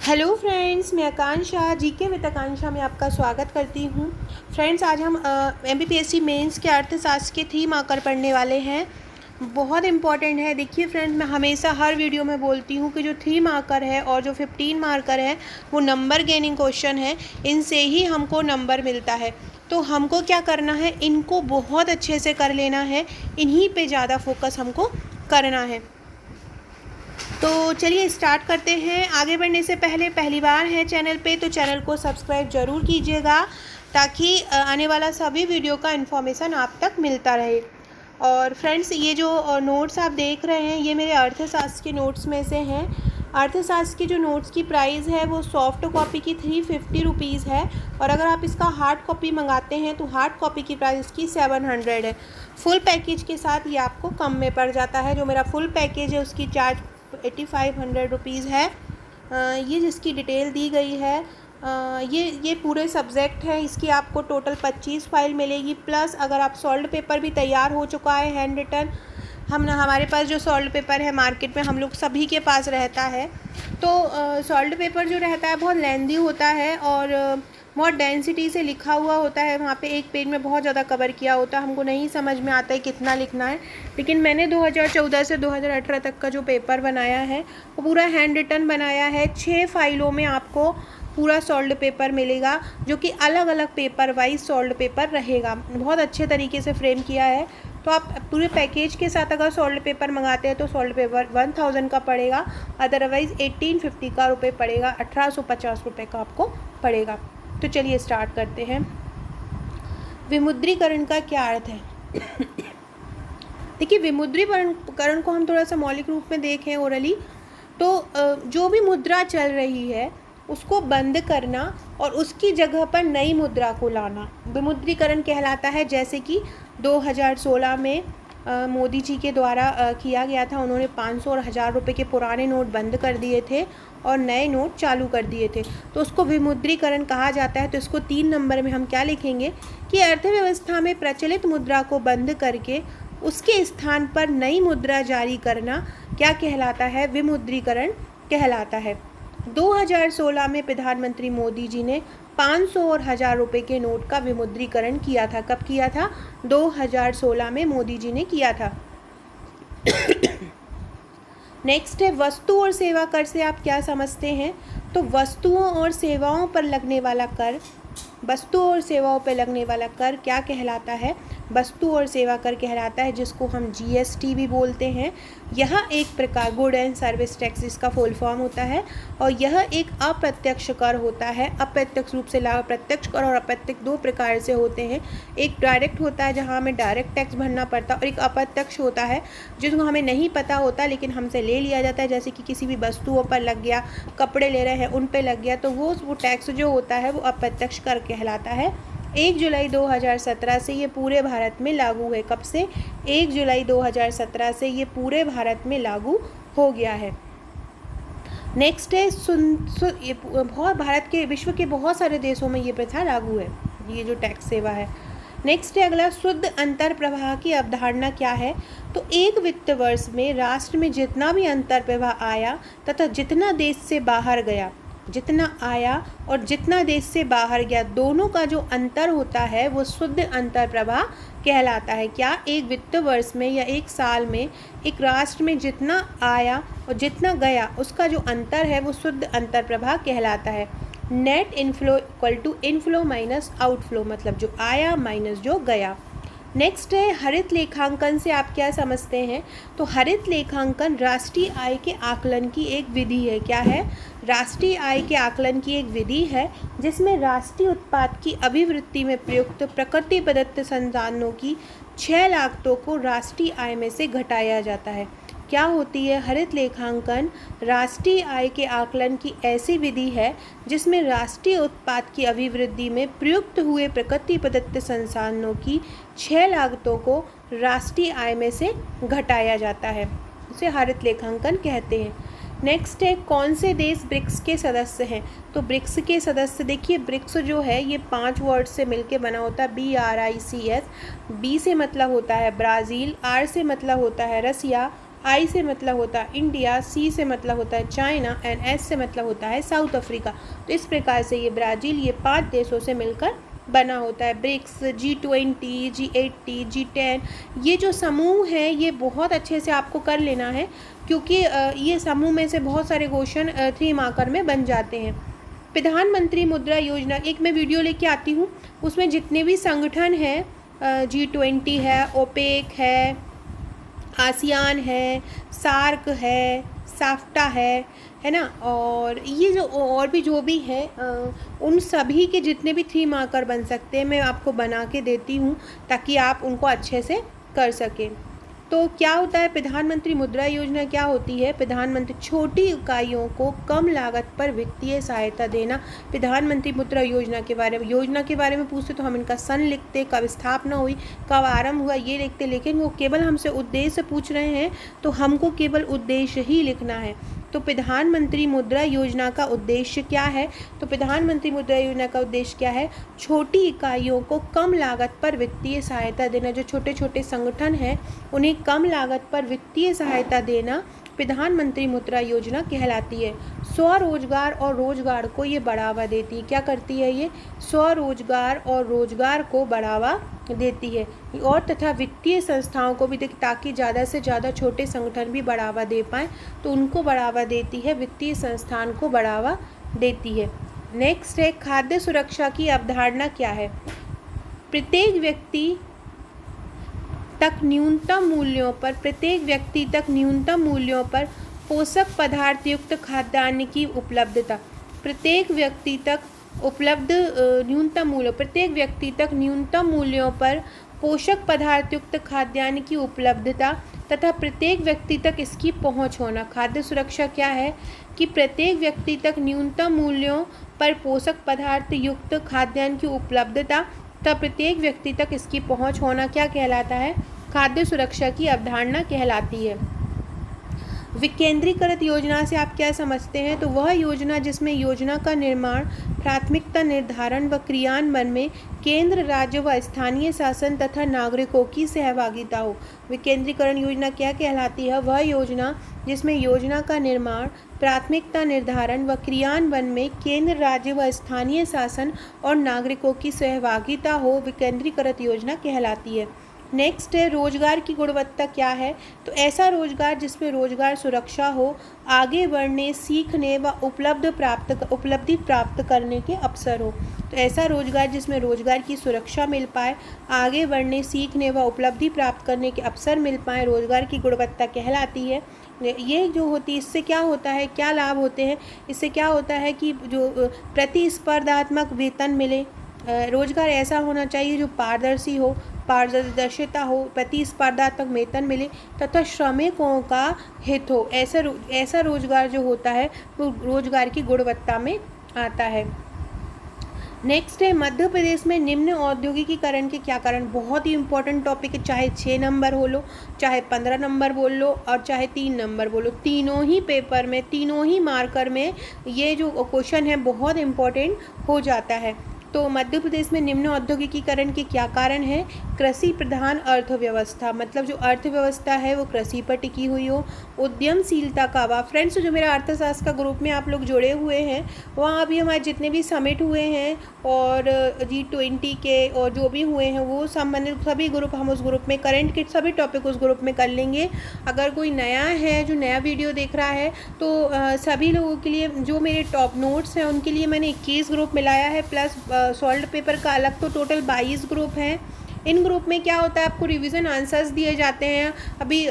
Hello friends, मैं आकांक्षा GK with आकांक्षा में आपका स्वागत करती हूँ। फ्रेंड्स, आज हम एमपीपीएससी मेंस के अर्थशास्त्र के थीम आकर पढ़ने वाले हैं। बहुत इंपॉर्टेंट है। देखिए फ्रेंड्स, मैं हमेशा हर वीडियो में बोलती हूँ कि जो थीम आकर है और जो 15 मार्कर है वो नंबर गेनिंग क्वेश्चन है। इनसे ही हमको नंबर मिलता है। तो हमको क्या करना है, इनको बहुत अच्छे से कर लेना है। इन्हीं पे ज़्यादा फोकस हमको करना है। तो चलिए स्टार्ट करते हैं। आगे बढ़ने से पहले पहली बार है चैनल पे तो चैनल को सब्सक्राइब ज़रूर कीजिएगा, ताकि आने वाला सभी वीडियो का इन्फॉर्मेशन आप तक मिलता रहे। और फ्रेंड्स, ये जो नोट्स आप देख रहे हैं ये मेरे अर्थशास्त्र के नोट्स में से हैं। अर्थशास्त्र की जो नोट्स की प्राइस है वो सॉफ्ट कॉपी की 350 रुपीज़ है, और अगर आप इसका हार्ड कॉपी मंगाते हैं तो हार्ड कॉपी की प्राइस इसकी 700 है। फुल पैकेज के साथ ये आपको कम में पड़ जाता है। जो मेरा फुल पैकेज है उसकी चार्ज 8500 रुपीज़ है। ये जिसकी डिटेल दी गई है, ये पूरे सब्जेक्ट है। इसकी आपको टोटल 25 फाइल मिलेगी, प्लस अगर आप सॉल्ड पेपर भी तैयार हो चुका है हैंड रिटन। हमारे पास जो सॉल्ड पेपर है मार्केट में हम लोग सभी के पास रहता है। तो सॉल्ड पेपर जो रहता है बहुत लेंदी होता है और बहुत डेंसिटी से लिखा हुआ होता है। वहाँ पे एक पेज में बहुत ज़्यादा कवर किया होता है। हमको नहीं समझ में आता है कितना लिखना है। लेकिन मैंने 2014 से 2018 तक का जो पेपर बनाया है वो पूरा हैंड रिटन बनाया है। 6 फाइलों में आपको पूरा सॉल्ड पेपर मिलेगा, जो कि अलग अलग पेपर वाइज सॉल्ड पेपर रहेगा। बहुत अच्छे तरीके से फ्रेम किया है। तो आप पूरे पैकेज के साथ अगर सॉल्ड पेपर मंगाते हैं तो सॉल्ड पेपर 1000 का पड़ेगा, अदरवाइज़ 1850 का रुपये पड़ेगा, 1850 रुपये का आपको पड़ेगा। तो चलिए स्टार्ट करते हैं। विमुद्रीकरण का क्या अर्थ है? देखिए, विमुद्रीकरण को हम थोड़ा सा मौलिक रूप में देखें ओरली, तो जो भी मुद्रा चल रही है उसको बंद करना और उसकी जगह पर नई मुद्रा को लाना विमुद्रीकरण कहलाता है। जैसे कि 2016 में मोदी जी के द्वारा किया गया था। उन्होंने 500 और 1000 रुपये के पुराने नोट बंद कर दिए थे और नए नोट चालू कर दिए थे, तो उसको विमुद्रीकरण कहा जाता है। तो इसको 3 नंबर में हम क्या लिखेंगे कि अर्थव्यवस्था में प्रचलित मुद्रा को बंद करके उसके स्थान पर नई मुद्रा जारी करना क्या कहलाता है? विमुद्रीकरण कहलाता है। 2016 में प्रधानमंत्री मोदी जी ने 500 और 1000 रुपये के नोट का विमुद्रीकरण किया था। कब किया था? 2016 में मोदी जी ने किया था। नेक्स्ट है वस्तु और सेवा कर से आप क्या समझते हैं? तो वस्तुओं और सेवाओं पर लगने वाला कर, वस्तुओं और सेवाओं पर लगने वाला कर क्या कहलाता है? वस्तु और सेवा कर कहलाता है, जिसको हम जीएसटी भी बोलते हैं। यह एक प्रकार गुड एंड सर्विस टैक्स इसका फुल फॉर्म होता है, और यह एक अप्रत्यक्ष कर होता है। अप्रत्यक्ष रूप से लागू, प्रत्यक्ष कर और अप्रत्यक्ष 2 प्रकार से होते हैं। एक डायरेक्ट होता है जहाँ हमें डायरेक्ट टैक्स भरना पड़ता है, और एक अप्रत्यक्ष होता है जिसको हमें नहीं पता होता लेकिन हमसे ले लिया जाता है। जैसे कि किसी भी वस्तुओं पर लग गया, कपड़े ले रहे हैं उन पर लग गया, तो वो टैक्स जो होता है वो अप्रत्यक्ष कर कहलाता है। 1 जुलाई 2017 से ये पूरे भारत में लागू है। कब से? 1 जुलाई 2017 से ये पूरे भारत में लागू हो गया है। नेक्स्ट है ये बहुत भारत के, विश्व के बहुत सारे देशों में ये प्रथा लागू है, ये जो टैक्स सेवा है। नेक्स्ट है अगला, शुद्ध अंतर प्रवाह की अवधारणा क्या है? तो एक वित्त वर्ष में राष्ट्र में जितना भी अंतर प्रवाह आया तथा जितना देश से बाहर गया, जितना आया और जितना देश से बाहर गया, दोनों का जो अंतर होता है वो शुद्ध अंतर प्रवाह कहलाता है। क्या? एक वित्त वर्ष में या एक साल में एक राष्ट्र में जितना आया और जितना गया उसका जो अंतर है वो शुद्ध अंतर प्रवाह कहलाता है। Net inflow equal to inflow minus outflow, मतलब जो आया माइनस जो गया। नेक्स्ट है हरित लेखांकन से आप क्या समझते हैं? तो हरित लेखांकन राष्ट्रीय आय के आकलन की एक विधि है। क्या है? राष्ट्रीय आय के आकलन की एक विधि है, जिसमें राष्ट्रीय उत्पाद की अभिवृद्धि में प्रयुक्त प्रकृति प्रदत्त संसाधनों की 6 लागतों को राष्ट्रीय आय में से घटाया जाता है। क्या होती है? हरित लेखांकन राष्ट्रीय आय के आकलन की ऐसी विधि है जिसमें राष्ट्रीय उत्पाद की अभिवृद्धि में प्रयुक्त हुए प्रकृति प्रदत्त संसाधनों की 6 लागतों को राष्ट्रीय आय में से घटाया जाता है। उसे हरित लेखांकन कहते हैं। नेक्स्ट है कौन से देश ब्रिक्स के सदस्य हैं? तो ब्रिक्स के सदस्य, देखिए ब्रिक्स जो है ये 5 वर्ड से मिलके बना होता है। BRICS। बी से मतलब होता है ब्राज़ील, आर से मतलब होता है रसिया, आई से मतलब होता है इंडिया, सी से मतलब होता है चाइना एंड एस से मतलब होता है साउथ अफ्रीका। तो इस प्रकार से ये ब्राज़ील ये 5 देशों से मिलकर बना होता है। ब्रिक्स, G20, G80, G10 ये जो समूह है ये बहुत अच्छे से आपको कर लेना है, क्योंकि ये समूह में से बहुत सारे क्वेश्चन 3 मार्कर में बन जाते हैं। प्रधानमंत्री मुद्रा योजना एक मैं वीडियो लेके आती हूँ, उसमें जितने भी संगठन हैं, G20 है, ओपेक है, आसियान है, सार्क है, साफ्टा है ना, और ये जो और भी जो भी है उन सभी के जितने भी 3 मार्कर बन सकते हैं मैं आपको बना के देती हूँ ताकि आप उनको अच्छे से कर सकें। तो क्या होता है प्रधानमंत्री मुद्रा योजना, क्या होती है? प्रधानमंत्री छोटी इकाइयों को कम लागत पर वित्तीय सहायता देना। प्रधानमंत्री मुद्रा योजना के बारे में पूछते तो हम इनका सन लिखते, कब स्थापना हुई, कब आरंभ हुआ ये लिखते, लेकिन वो केवल हमसे उद्देश्य पूछ रहे हैं तो हमको केवल उद्देश्य ही लिखना है। तो प्रधानमंत्री मुद्रा योजना का उद्देश्य क्या है? तो प्रधानमंत्री मुद्रा योजना का उद्देश्य क्या है? छोटी इकाइयों को कम लागत पर वित्तीय सहायता देना। जो छोटे छोटे संगठन हैं उन्हें कम लागत पर वित्तीय सहायता देना प्रधानमंत्री मुद्रा योजना कहलाती है। स्वरोजगार और रोजगार को ये बढ़ावा देती है। क्या करती है ये? स्वरोजगार और रोजगार को बढ़ावा देती है। और तथा वित्तीय संस्थाओं को भी ताकि ज़्यादा से ज़्यादा छोटे संगठन भी बढ़ावा दे पाएँ तो उनको बढ़ावा देती है, वित्तीय संस्थान को बढ़ावा देती है। नेक्स्ट है खाद्य सुरक्षा की अवधारणा क्या है? प्रत्येक व्यक्ति तक न्यूनतम मूल्यों पर पोषक पदार्थ युक्त खाद्यान्न की उपलब्धता। प्रत्येक व्यक्ति तक न्यूनतम मूल्यों पर पोषक पदार्थ युक्त खाद्यान्न की उपलब्धता तथा प्रत्येक व्यक्ति तक इसकी पहुंच होना। खाद्य सुरक्षा क्या है? कि प्रत्येक व्यक्ति तक न्यूनतम मूल्यों पर पोषक पदार्थ युक्त खाद्यान्न की उपलब्धता तथा प्रत्येक व्यक्ति तक इसकी पहुंच होना क्या कहलाता है? खाद्य सुरक्षा की अवधारणा कहलाती है। विकेंद्रीकृत योजना से आप क्या समझते हैं? तो वह योजना जिसमें योजना का निर्माण, प्राथमिकता निर्धारण व क्रियान्वयन में केंद्र, राज्य व स्थानीय शासन तथा नागरिकों की सहभागिता हो। विकेंद्रीकरण योजना क्या कहलाती है? वह योजना जिसमें योजना का निर्माण, प्राथमिकता निर्धारण व क्रियान्वयन में केंद्र, राज्य व स्थानीय शासन और नागरिकों की सहभागिता हो, विकेंद्रीकृत योजना कहलाती है। नेक्स्ट है रोजगार की गुणवत्ता क्या है? तो ऐसा रोजगार जिसमें रोजगार सुरक्षा हो, आगे बढ़ने, सीखने व उपलब्धि प्राप्त करने के अवसर हो। तो ऐसा रोजगार जिसमें रोजगार की सुरक्षा मिल पाए, आगे बढ़ने, सीखने व उपलब्धि प्राप्त करने के अवसर मिल पाए, रोजगार की गुणवत्ता कहलाती है। ये जो होती है इससे क्या होता है, क्या लाभ होते हैं? इससे क्या होता है कि जो प्रतिस्पर्धात्मक वेतन मिले, रोजगार ऐसा होना चाहिए जो पारदर्शिता हो, प्रतिस्पर्धात्मक वेतन मिले तथा श्रमिकों का हित हो। ऐसा रोजगार जो होता है वो रोजगार की गुणवत्ता में आता है। नेक्स्ट है मध्य प्रदेश में निम्न औद्योगिकीकरण के क्या कारण? बहुत ही इंपॉर्टेंट टॉपिक है, चाहे 6 नंबर हो लो, चाहे 15 नंबर बोल लो और चाहे 3 नंबर बोलो, तीनों ही पेपर में, तीनों ही मार्कर में ये जो क्वेश्चन है बहुत इम्पोर्टेंट हो जाता है। तो मध्य प्रदेश में निम्न औद्योगिकीकरण के क्या कारण है? कृषि प्रधान अर्थव्यवस्था, मतलब जो अर्थव्यवस्था है वो कृषि पर टिकी हुई हो। उद्यमशीलता का अभाव। फ्रेंड्स जो मेरा अर्थशास्त्र का ग्रुप में आप लोग जुड़े हुए हैं वहाँ अभी हमारे जितने भी समिट हुए हैं और G20 के और जो भी हुए हैं वो संबंधित सभी ग्रुप हम उस ग्रुप में करंट के सभी टॉपिक उस ग्रुप में कर लेंगे। अगर कोई नया है जो नया वीडियो देख रहा है तो सभी लोगों के लिए जो मेरे टॉप नोट्स हैं उनके लिए मैंने 21 ग्रुप मिलाया है, प्लस सॉल्व पेपर का अलग, तो टोटल 22 ग्रुप हैं। इन ग्रुप में क्या होता है आपको रिवीजन आंसर्स दिए जाते हैं। अभी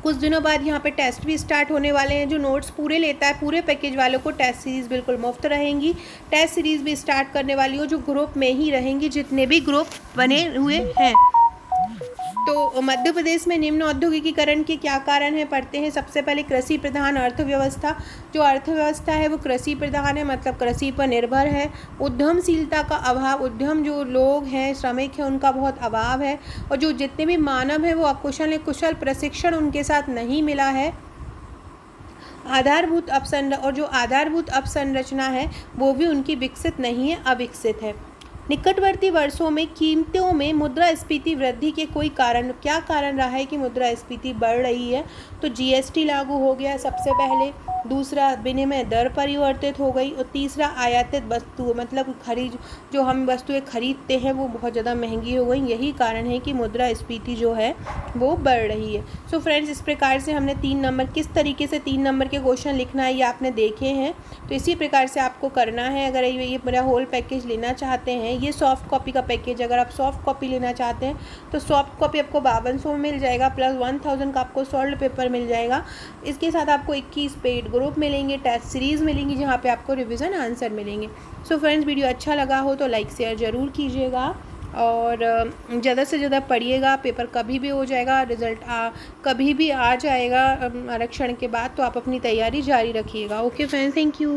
कुछ दिनों बाद यहाँ पे टेस्ट भी स्टार्ट होने वाले हैं। जो नोट्स पूरे लेता है पूरे पैकेज वालों को टेस्ट सीरीज़ बिल्कुल मुफ्त रहेंगी। टेस्ट सीरीज़ भी स्टार्ट करने वाली हो जो ग्रुप में ही रहेंगी, जितने भी ग्रुप बने हुए हैं। तो मध्य प्रदेश में निम्न औद्योगिकीकरण के क्या कारण हैं पढ़ते हैं। सबसे पहले कृषि प्रधान अर्थव्यवस्था। जो अर्थव्यवस्था है वो कृषि प्रधान है, मतलब कृषि पर निर्भर है। उद्यमशीलता का अभाव, उद्यम जो लोग हैं, श्रमिक हैं, उनका बहुत अभाव है और जो जितने भी मानव हैं वो अकुशल हैं, कुशल प्रशिक्षण उनके साथ नहीं मिला है। आधारभूत अवसंरचना, और जो आधारभूत अवसंरचना है वो भी उनकी विकसित नहीं है, अविकसित है। निकटवर्ती वर्षों में कीमतों में मुद्रास्फीति वृद्धि के कोई कारण, क्या कारण रहा है कि मुद्रास्फीति बढ़ रही है? तो जीएसटी लागू हो गया सबसे पहले, दूसरा विनिमय दर परिवर्तित हो गई, और तीसरा आयातित वस्तु मतलब जो हम वस्तुएं खरीदते हैं वो बहुत ज़्यादा महंगी हो गई। यही कारण है कि मुद्रास्फीति जो है वो बढ़ रही है। सो फ्रेंड्स, इस प्रकार से हमने 3 नंबर, किस तरीके से 3 नंबर के क्वेश्चन लिखना है ये आपने देखे हैं। तो इसी प्रकार से आपको करना है। अगर ये मेरा होल पैकेज लेना चाहते हैं, ये सॉफ्ट कॉपी का पैकेज, अगर आप सॉफ्ट कॉपी लेना चाहते हैं तो सॉफ्ट कॉपी आपको 5200 में मिल जाएगा, प्लस 1000 का आपको सॉल्ड पेपर मिल जाएगा। इसके साथ आपको 21 पेड ग्रुप मिलेंगे, टेस्ट सीरीज़ मिलेंगी जहाँ पे आपको रिवीजन आंसर मिलेंगे। सो फ्रेंड्स, वीडियो अच्छा लगा हो तो लाइक शेयर ज़रूर कीजिएगा, और ज़्यादा से ज़्यादा पढ़िएगा। पेपर कभी भी हो जाएगा, रिज़ल्ट कभी भी आ जाएगा आरक्षण के बाद, तो आप अपनी तैयारी जारी रखिएगा। Okay friends, thank you.